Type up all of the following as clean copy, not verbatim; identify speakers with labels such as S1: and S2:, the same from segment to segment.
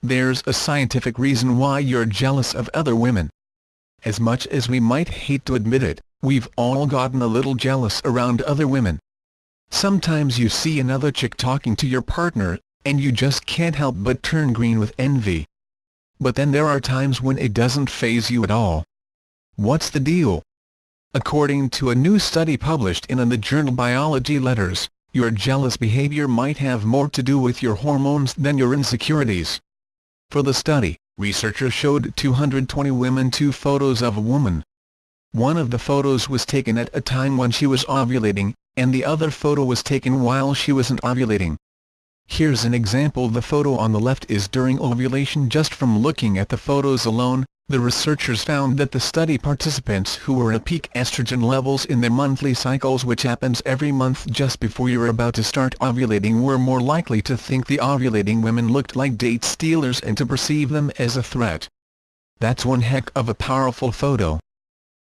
S1: there's a scientific reason why you're jealous of other women. As much as we might hate to admit it, we've all gotten a little jealous around other women. Sometimes you see another chick talking to your partner, and you just can't help but turn green with envy. But then there are times when it doesn't faze you at all. What's the deal? According to a new study published in the journal Biology Letters, your jealous behavior might have more to do with your hormones than your insecurities. For the study, researchers showed 220 women 2 photos of a woman. One of the photos was taken at a time when she was ovulating, and the other photo was taken while she wasn't ovulating. Here's an example. The photo on the left is during ovulation. Just from looking at the photos alone, the researchers found that the study participants who were at peak estrogen levels in their monthly cycles, which happens every month just before you're about to start ovulating, were more likely to think the ovulating women looked like date stealers and to perceive them as a threat. That's one heck of a powerful photo.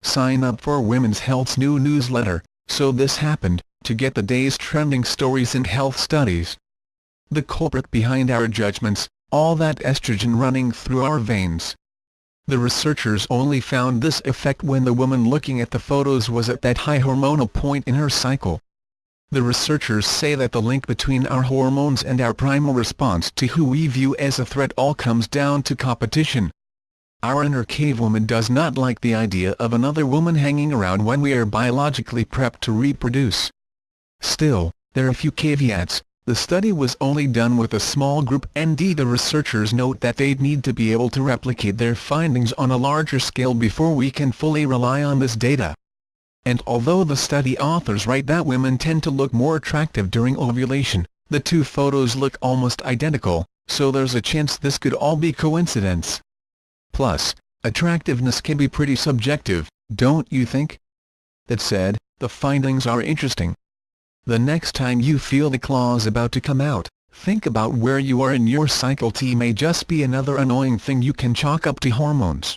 S1: Sign up for Women's Health's new newsletter, So This Happened, to get the day's trending stories and health studies. The culprit behind our judgments, all that estrogen running through our veins. The researchers only found this effect when the woman looking at the photos was at that high hormonal point in her cycle. The researchers say that the link between our hormones and our primal response to who we view as a threat all comes down to competition. Our inner cavewoman does not like the idea of another woman hanging around when we are biologically prepped to reproduce. Still, there are a few caveats. The study was only done with a small group, and the researchers note that they'd need to be able to replicate their findings on a larger scale before we can fully rely on this data. And although the study authors write that women tend to look more attractive during ovulation, the 2 photos look almost identical, so there's a chance this could all be coincidence. Plus, attractiveness can be pretty subjective, don't you think? That said, the findings are interesting. The next time you feel the claws about to come out, think about where you are in your cycle. It may just be another annoying thing you can chalk up to hormones.